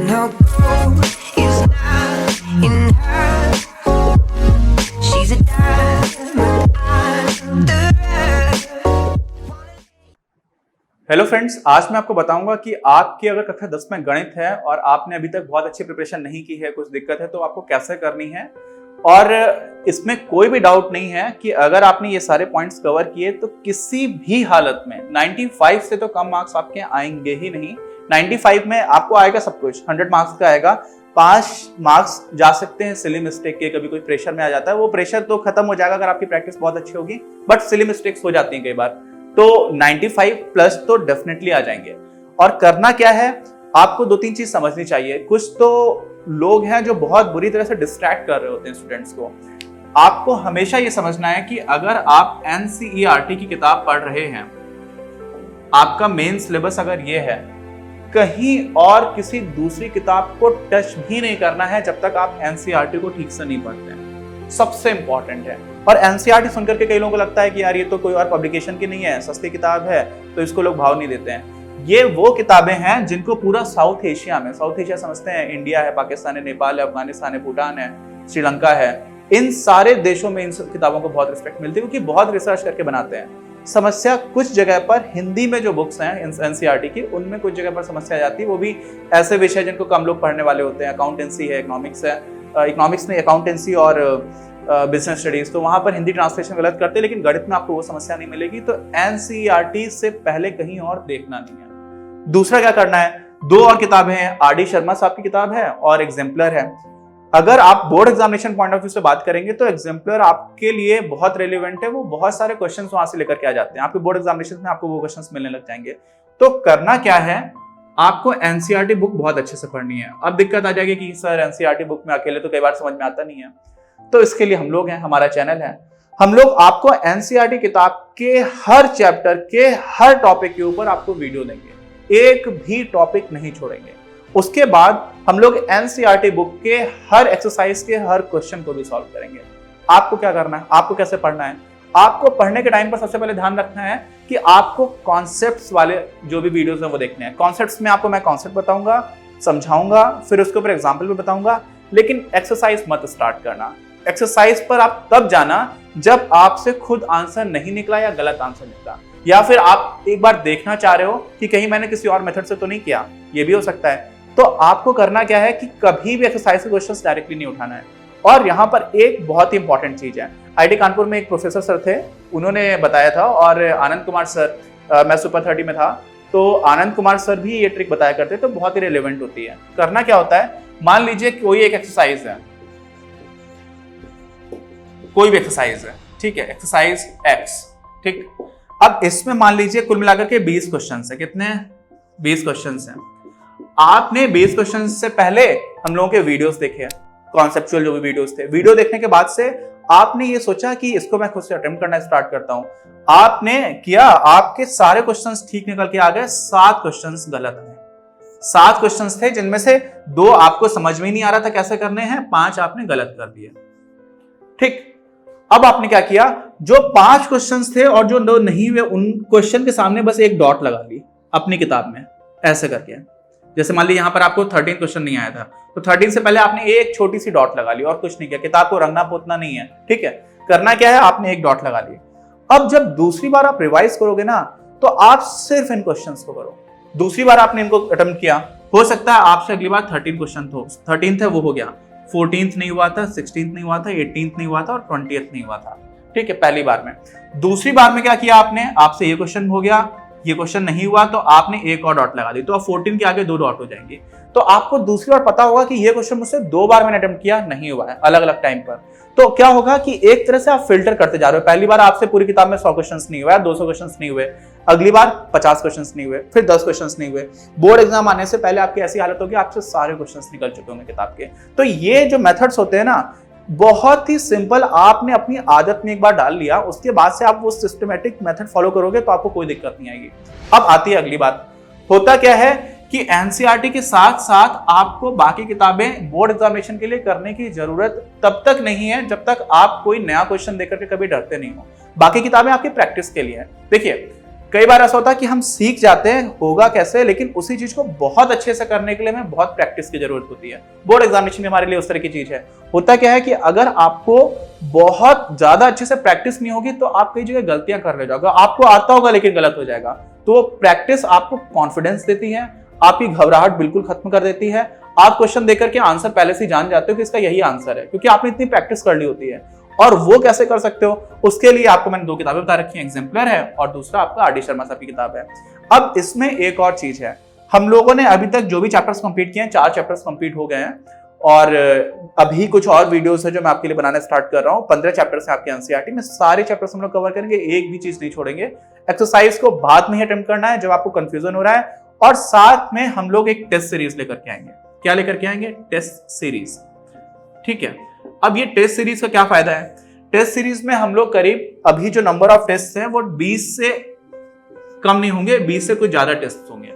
no gold is not in her. She's a diamond under her. Hello friends, आज मैं आपको बताऊंगा कि आपकी अगर कक्षा 10 में गणित है और आपने अभी तक बहुत अच्छी प्रिपरेशन नहीं की है, कुछ दिक्कत है, तो आपको कैसे करनी है। और इसमें कोई भी डाउट नहीं है कि अगर आपने ये सारे पॉइंट्स कवर किए तो किसी भी हालत में 95 से तो कम मार्क्स आपके आएंगे ही नहीं। 95 में आपको आएगा सब कुछ, 100 मार्क्स का आएगा। 5 मार्क्स जा सकते हैं सिली मिस्टेक के, कभी कोई प्रेशर में आ जाता है, वो प्रेशर तो खत्म हो जाएगा अगर आपकी प्रैक्टिस बहुत अच्छी होगी, बट सिली मिस्टेक्स हो जाती हैं कई बार। तो 95 प्लस तो डेफिनेटली आ जाएंगे। और करना क्या है, आपको 2-3 चीज समझनी चाहिए। कुछ तो लोग हैं जो बहुत बुरी तरह से डिस्ट्रैक्ट कर रहे होते हैं स्टूडेंट्स को। आपको हमेशा ये समझना है कि अगर आप NCERT की किताब पढ़ रहे हैं, आपका मेन सिलेबस अगर ये है, कहीं और किसी दूसरी किताब को टच भी नहीं करना है जब तक आप NCERT को ठीक से नहीं पढ़ते हैं। सबसे इंपॉर्टेंट है। और NCERT सुनकर के कई लोगों को लगता है कि यार ये तो कोई और पब्लिकेशन की नहीं है, सस्ती किताब है, तो इसको लोग भाव नहीं देते हैं। ये वो किताबें हैं जिनको पूरा साउथ एशिया में, साउथ एशिया समझते हैं, इंडिया है, पाकिस्तान है, नेपाल है, अफगानिस्तान है, भूटान है, श्रीलंका है, इन सारे देशों में इन किताबों को बहुत रिस्पेक्ट मिलती है क्योंकि बहुत रिसर्च करके बनाते हैं। समस्या कुछ जगह पर हिंदी में जो बुक्स हैं NCERT की, उनमें कुछ जगह पर समस्या आ जाती है। वो भी ऐसे विषय जिनको कम लोग पढ़ने वाले होते हैं, अकाउंटेंसी है, इकोनॉमिक्स है, इकोनॉमिक्स नहीं, अकाउंटेंसी और बिजनेस स्टडीज, तो वहां पर हिंदी ट्रांसलेशन गलत करते हैं। लेकिन गणित में आपको वो समस्या नहीं मिलेगी। तो NCERT से पहले कहीं और देखना नहीं है। दूसरा क्या करना है, 2 और किताबें हैं। RD शर्मा साहब की किताब है और एग्जाम्पलर है। अगर आप board examination point of view से बात करेंगे तो एग्जाम्पलर आपके लिए बहुत रेलिवेंट है। वो बहुत सारे क्वेश्चंस वहां से लेकर के आ जाते हैं, आपके बोर्ड एग्जामिनेशन में आपको वो क्वेश्चंस मिलने लग जाएंगे। तो करना क्या है, आपको NCERT बुक बहुत अच्छे से पढ़नी है। अब दिक्कत आ जाएगी कि सर NCERT बुक में अकेले तो कई बार समझ में आता नहीं है, तो इसके लिए हम लोग हैं, हमारा चैनल है। हम लोग आपको NCERT किताब के हर चैप्टर के हर टॉपिक के ऊपर आपको वीडियो देंगे, एक भी टॉपिक नहीं छोड़ेंगे। उसके बाद हम लोग NCERT बुक के हर एक्सरसाइज के हर क्वेश्चन को भी सॉल्व करेंगे। आपको क्या करना है, आपको कैसे पढ़ना है, आपको पढ़ने के टाइम पर सबसे पहले ध्यान रखना है कि आपको कॉन्सेप्ट्स वाले जो भी वीडियोस हैं वो देखने हैं। कॉन्सेप्ट्स में आपको मैं कॉन्सेप्ट बताऊंगा, समझाऊंगा, फिर उसके ऊपर एग्जाम्पल भी बताऊंगा। लेकिन एक्सरसाइज मत स्टार्ट करना। एक्सरसाइज पर आप तब जाना जब आपसे खुद आंसर नहीं निकला या गलत आंसर निकला, या फिर आप एक बार देखना चाह रहे हो कि कहीं मैंने किसी और मेथड से तो नहीं किया, ये भी हो सकता है। तो आपको करना क्या है कि कभी भी एक्सरसाइज के क्वेश्चंस डायरेक्टली नहीं उठाना है। और यहाँ पर एक बहुत ही इंपॉर्टेंट चीज है, IIT कानपुर में एक प्रोफेसर सर थे, उन्होंने बताया था, और आनंद कुमार सर, मैं सुपर 30 में था, तो आनंद कुमार सर भी ये ट्रिक बताया करते, तो बहुत ही रिलेवेंट होती है। करना क्या होता है, मान लीजिए कोई एक एक्सरसाइज है, कोई भी एक्सरसाइज है, ठीक है, एक्सरसाइज X, ठीक। अब इसमें मान लीजिए कुल मिलाकर के 20 क्वेश्चन है। कितने हैं? 20 क्वेश्चन हैं। आपने 20 क्वेश्चन से पहले हम लोगों के वीडियोस देखे हैं, कॉन्सेप्चुअल जो भी वीडियोस थे। वीडियो देखने के बाद से आपने ये सोचा कि इसको मैं खुद से अटेम्प्ट करना स्टार्ट करता हूं। आपने किया, आपके सारे क्वेश्चंस ठीक निकल के आ गए, 7 क्वेश्चंस गलत आए। 7 क्वेश्चंस थे जिनमें से 2 आपको समझ में ही नहीं आ रहा था कैसे करने हैं, 5 आपने गलत कर दिए, ठीक। अब आपने क्या किया, जो 5 क्वेश्चंस थे और जो 2 नहीं हुए, उन क्वेश्चन के सामने बस एक डॉट लगा ली अपनी किताब में, ऐसे करके। जैसे मान लीजिए यहाँ पर आपको 13 क्वेश्चन नहीं आया था, तो 13 से पहले आपने एक छोटी सी डॉट लगा ली और कुछ नहीं किया। किताब को रंगना पोतना नहीं है, ठीक है। करना क्या है, आपने एक डॉट लगा ली। अब जब दूसरी बार आप रिवाइज करोगे ना, तो आप सिर्फ इन क्वेश्चंस को करो। दूसरी बार आपने इनको अटेम्प्ट किया, हो सकता है आपसे अगली बार 13 क्वेश्चन हो, 13 है वो हो गया, 14th नहीं हुआ था, 16th नहीं हुआ था, 18th नहीं हुआ था और 20th नहीं हुआ था, ठीक है, पहली बार में। दूसरी बार में क्या किया आपने, आपसे ये क्वेश्चन हो गया, ये क्वेश्चन नहीं हुआ, तो आपने एक और डॉट लगा दी, तो अब 14 के आगे 2 डॉट हो जाएंगे। तो आपको दूसरी बार पता होगा कि ये क्वेश्चन मुझसे 2 बार मैंने अटेम्प्ट किया, नहीं हुआ है, अलग अलग टाइम पर। तो क्या होगा कि एक तरह से आप फिल्टर करते जा रहे हो। पहली बार आपसे पूरी किताब में 100 क्वेश्चंस नहीं हुआ, 200 क्वेश्चंस नहीं हुए, अगली बार 50 क्वेश्चंस नहीं हुए, फिर 10 क्वेश्चंस नहीं हुए। बोर्ड एग्जाम आने से पहले आपकी ऐसी हालत होगी, आपसे सारे क्वेश्चंस निकल चुके होंगे किताब के। तो ये जो मेथड्स होते हैं ना, बहुत ही सिंपल, आपने अपनी आदत में एक बार डाल लिया, उसके बाद से आप वो सिस्टमेटिक मेथड फॉलो करोगे तो आपको कोई दिक्कत नहीं आएगी। अब आती है अगली बात, होता क्या है कि NCERT के साथ साथ आपको बाकी किताबें बोर्ड एग्जामिनेशन के लिए करने की जरूरत तब तक नहीं है जब तक आप कोई नया क्वेश्चन देकर के कभी डरते नहीं हो। बाकी किताबें आपकी प्रैक्टिस के लिए है। देखिए, कई बार ऐसा होता है कि हम सीख जाते हैं होगा कैसे, लेकिन उसी चीज को बहुत अच्छे से करने के लिए हमें बहुत प्रैक्टिस की जरूरत होती है। बोर्ड एग्जामिनेशन हमारे लिए उस तरह की चीज है। होता क्या है कि अगर आपको बहुत ज्यादा अच्छे से प्रैक्टिस नहीं होगी तो आप कई जगह गलतियां कर ले जाओगे, आपको आता होगा लेकिन गलत हो जाएगा। तो प्रैक्टिस आपको कॉन्फिडेंस देती है, आपकी घबराहट बिल्कुल खत्म कर देती है। आप क्वेश्चन देकर के आंसर पहले से जान जाते हो कि इसका यही आंसर है, क्योंकि आपने इतनी प्रैक्टिस कर ली होती है। और वो कैसे कर सकते हो, उसके लिए आपको मैंने 2 किताबें बता रखी हैं, एग्जाम्पलर है और दूसरा आपका आर डी शर्मा साहब की किताब है। अब इसमें एक और चीज है, हम लोगों ने अभी तक जो भी चैप्टर्स कंप्लीट किए हैं, 4 चैप्टर्स कंप्लीट हो गए हैं और अभी कुछ और वीडियोस है जो मैं आपके लिए बनाना स्टार्ट कर रहा हूँ। 15 चैप्टर्स है आपके एनसीईआरटी में, सारे चैप्टर्स हम लोग कवर करेंगे, एक भी चीज नहीं छोड़ेंगे। एक्सरसाइज को बाद में ही अटेम्प्ट करना है जब आपको कंफ्यूजन हो रहा है, और साथ में हम लोग एक टेस्ट सीरीज लेकर के आएंगे। क्या लेकर के आएंगे? Test series. ठीक है, अब ये टेस्ट सीरीज का क्या फायदा है? टेस्ट सीरीज में हम लोग करीब अभी जो नंबर ऑफ टेस्ट हैं वो 20 से कम नहीं होंगे, 20 से कुछ ज्यादा टेस्ट होंगे।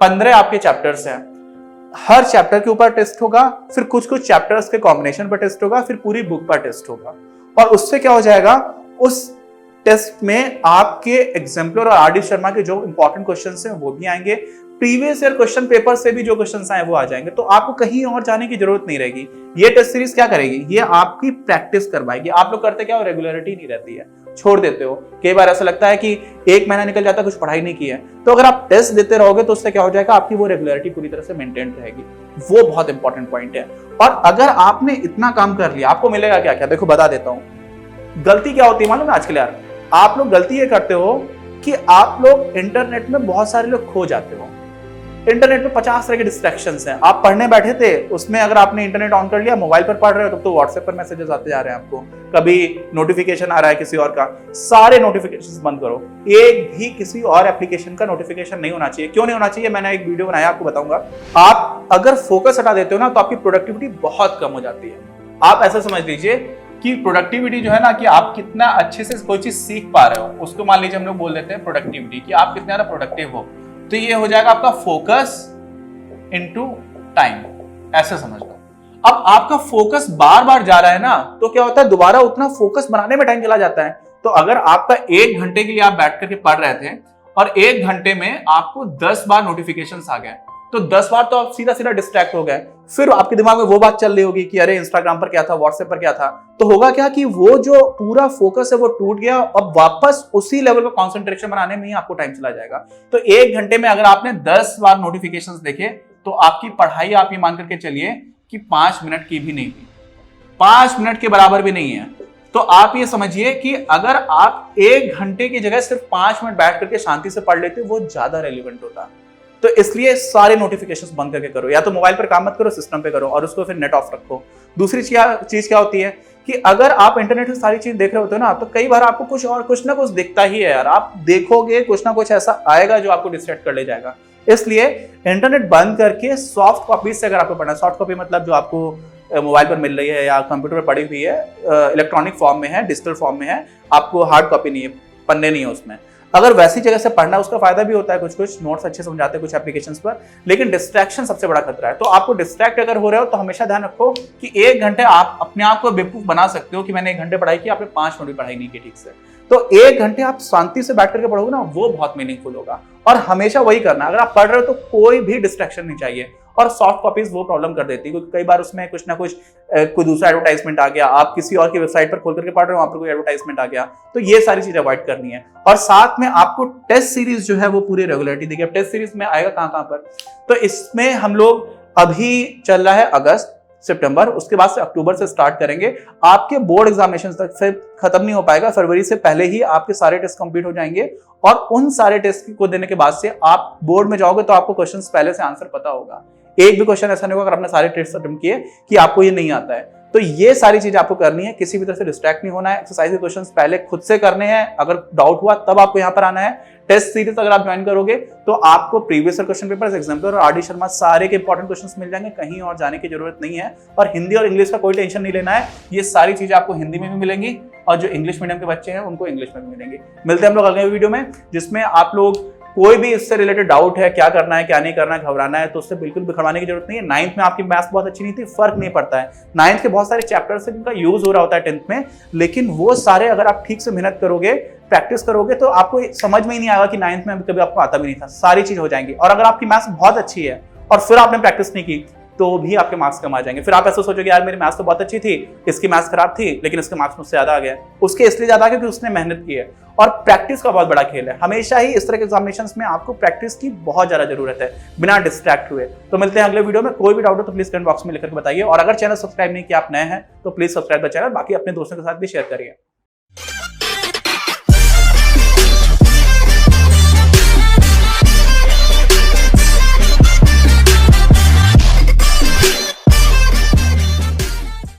15 आपके चैप्टर्स हैं, हर चैप्टर के ऊपर टेस्ट होगा, फिर कुछ कुछ चैप्टर्स के कॉम्बिनेशन पर टेस्ट होगा, फिर पूरी बुक पर टेस्ट होगा। और उससे क्या हो जाएगा, उस टेस्ट में आपके एग्जाम्पलर और आर डी शर्मा के जो इंपॉर्टेंट क्वेश्चंस हैं वो भी आएंगे, प्रीवियस ईयर क्वेश्चन पेपर से भी जो क्वेश्चंस आए वो आ जाएंगे। तो आपको कहीं और जाने की जरूरत नहीं रहेगी। ये टेस्ट सीरीज क्या करेगी, ये आपकी प्रैक्टिस करवाएगी। आप लोग करते क्या हो, रेगुलरिटी नहीं रहती है, छोड़ देते हो। कई बार ऐसा लगता है कि 1 महीना निकल जाता है, कुछ पढ़ाई नहीं की है। तो अगर आप टेस्ट देते रहोगे तो उससे क्या हो जाएगा, आपकी वो रेगुलरिटी पूरी तरह से मेंटेन रहेगी। वो बहुत इंपॉर्टेंट पॉइंट है। और अगर आपने इतना काम कर लिया, आपको मिलेगा क्या क्या, देखो बता देता हूं। गलती क्या होती है मालूम है आजकल यार, आप लोग गलती ये करते हो कि आप लोग इंटरनेट में बहुत सारे लोग खो जाते हो। इंटरनेट में 50 तरह के डिस्ट्रैक्शंस हैं। आप पढ़ने बैठे थे, उसमें अगर आपने इंटरनेट ऑन कर लिया, मोबाइल पर पढ़ रहे हो, तो व्हाट्सएप पर मैसेजेस आते जा रहे हैं आपको, कभी नोटिफिकेशन आ रहा है किसी और का। सारे नोटिफिकेशंस बंद करो, एक भी किसी और एप्लीकेशन का नोटिफिकेशन नहीं होना चाहिए। क्यों नहीं होना चाहिए, मैंने एक वीडियो बनाया, आपको बताऊंगा। आप अगर फोकस हटा देते हो ना तो आपकी प्रोडक्टिविटी बहुत कम हो जाती है। आप ऐसा समझ लीजिए कि प्रोडक्टिविटी जो है ना, कि आप कितना अच्छे से कोई चीज सीख पा रहे हो, उसको मान लीजिए हम लोग बोल देते हैं प्रोडक्टिविटी, कि आप कितना ज्यादा प्रोडक्टिव हो। तो ये हो जाएगा आपका फोकस इनटू टाइम, ऐसे समझ लो। अब आपका फोकस बार बार जा रहा है ना, तो क्या होता है, दोबारा उतना फोकस बनाने में टाइम चला जाता है। तो अगर आपका 1 घंटे के लिए आप बैठ करके पढ़ रहे थे और 1 घंटे में आपको 10 बार नोटिफिकेशंस आ गए, तो 10 बार तो आप सीधा सीधा डिस्ट्रैक्ट हो गए। फिर आपके दिमाग में वो बात चल रही होगी कि अरे इंस्टाग्राम पर क्या था, व्हाट्सएप पर क्या था। तो होगा क्या कि वो जो पूरा फोकस है वो टूट गया, अब वापस उसी लेवल का कंसंट्रेशन बनाने में ही आपको टाइम चला जाएगा। तो 1 घंटे में अगर आपने 10 बार नोटिफिकेशंस देखे तो आपकी पढ़ाई, आप ये मान करके चलिए कि 5 मिनट की भी नहीं थी, 5 मिनट के बराबर भी नहीं है। तो आप ये समझिए कि अगर आप 1 घंटे की जगह सिर्फ 5 मिनट बैठ करके शांति से पढ़ लेते, वो ज्यादा रेलिवेंट होता। तो इसलिए सारे नोटिफिकेशंस बंद करके करो, या तो मोबाइल पर काम मत करो, सिस्टम पे करो, और उसको फिर नेट ऑफ रखो। दूसरी चीज क्या होती है कि अगर आप इंटरनेट से सारी चीज देख रहे होते हो ना, तो कई बार आपको कुछ ना कुछ दिखता ही है यार। आप देखोगे कुछ ना कुछ ऐसा आएगा जो आपको डिस्ट्रैक्ट कर ले जाएगा। इसलिए इंटरनेट बंद करके सॉफ्ट कॉपी से अगर आपको पढ़ना है, सॉफ्ट कॉपी मतलब जो आपको मोबाइल पर मिल रही है या कंप्यूटर पर पड़ी हुई है, इलेक्ट्रॉनिक फॉर्म में है, डिजिटल फॉर्म में है, आपको हार्ड कॉपी नहीं है, पन्ने नहीं है उसमें। अगर वैसी जगह से पढ़ना, उसका फायदा भी होता है, कुछ नोट्स अच्छे समझाते हैं कुछ एप्लीकेशंस पर, लेकिन डिस्ट्रैक्शन सबसे बड़ा खतरा है। तो आपको डिस्ट्रैक्ट अगर हो रहे हो तो हमेशा ध्यान रखो कि 1 घंटे आप अपने आप को बेवकूफ बना सकते हो कि मैंने 1 घंटे पढ़ाई की, आपने 5 मिनट भी पढ़ाई नहीं की ठीक से। तो 1 घंटे आप शांति से बैठ करके पढ़ोगे ना, वो बहुत मीनिंगफुल होगा। और हमेशा वही करना, अगर आप पढ़ रहे हो तो कोई भी डिस्ट्रैक्शन नहीं चाहिए। और सॉफ्ट कॉपीज वो प्रॉब्लम कर देती है, क्योंकि कई बार उसमें कुछ ना कुछ कोई दूसरा एडवर्टाइजमेंट आ गया, आप किसी और की वेबसाइट पर खोल करके पढ़ रहे हो, वहां पर कोई एडवर्टाइजमेंट आ गया। तो ये सारी चीजें अवॉइड करनी है। और साथ में आपको टेस्ट सीरीज जो है वो पूरी रेगुलरिटी देखिए। टेस्ट सीरीज में आएगा कहां पर, तो इसमें हम लोग अभी चल रहा है अगस्त सितंबर, उसके बाद से अक्टूबर से स्टार्ट करेंगे। आपके बोर्ड एग्जामिनेशन तक से खत्म नहीं हो पाएगा, फरवरी से पहले ही आपके सारे टेस्ट कंप्लीट हो जाएंगे। और उन सारे टेस्ट को देने के बाद से आप बोर्ड में जाओगे तो आपको क्वेश्चंस पहले से आंसर पता होगा। एक भी क्वेश्चन ऐसा नहीं होगा अगर आपने सारे टेस्ट अटेम्प्ट किए कि आपको ये नहीं आता है। तो ये सारी चीज आपको करनी है, किसी भी तरह से डिस्ट्रैक्ट नहीं होना है। एक्सरसाइज के क्वेश्चंस पहले खुद से करने हैं, अगर डाउट हुआ तब आपको यहाँ पर आना है। टेस्ट सीरीज अगर आप ज्वाइन करोगे तो आपको previous year question papers, exemplar और आर डी शर्मा सारे के इंपॉर्टेंट क्वेश्चंस मिल जाएंगे, कहीं और जाने की जरूरत नहीं है। और हिंदी और इंग्लिश का कोई टेंशन नहीं लेना है, ये सारी चीजें आपको हिंदी में भी मिलेंगी और जो इंग्लिश मीडियम के बच्चे हैं उनको इंग्लिश में भी मिलेंगे। मिलते हैं हम लोग अगले वीडियो में, जिसमें आप लोग कोई भी इससे रिलेटेड डाउट है, क्या करना है क्या नहीं करना है, घबराना है, तो उससे बिल्कुल बिखरवाने की जरूरत नहीं है। 9th में आपकी मैथ्स बहुत अच्छी नहीं थी, फर्क नहीं पड़ता है। 9th के बहुत सारे चैप्टर्स हैं जिनका यूज हो रहा होता है 10th में, लेकिन वो सारे अगर आप ठीक से मेहनत करोगे प्रैक्टिस करोगे तो आपको समझ में ही नहीं आएगा कि 9th में कभी आपको आता भी नहीं था, सारी चीज हो जाएंगी। और अगर आपकी मैथ्स बहुत अच्छी है और फिर आपने प्रैक्टिस नहीं की तो भी आपके मार्क्स कम आ जाएंगे। फिर आप ऐसा सोचोगे यार मेरी मैथ्स तो बहुत अच्छी थी, इसकी मैथ्स खराब थी लेकिन इसके मार्क्स मुझसे ज्यादा आ गया। उसके इसलिए ज्यादा आ गया क्योंकि उसने मेहनत की है। और प्रैक्टिस का बहुत बड़ा खेल है, हमेशा ही इस तरह के एग्जामिनेशंस में आपको प्रैक्टिस की बहुत ज्यादा जरूरत है बिना डिस्ट्रैक्ट हुए। तो मिलते हैं अगले वीडियो में। कोई भी डाउट हो तो प्लीज कमेंट बॉक्स में लिखकर बताइए, और अगर चैनल सब्सक्राइब नहीं किया आप नए हैं तो प्लीज सब्सक्राइब द चैनल, बाकी अपने दोस्तों के साथ भी शेयर करिए।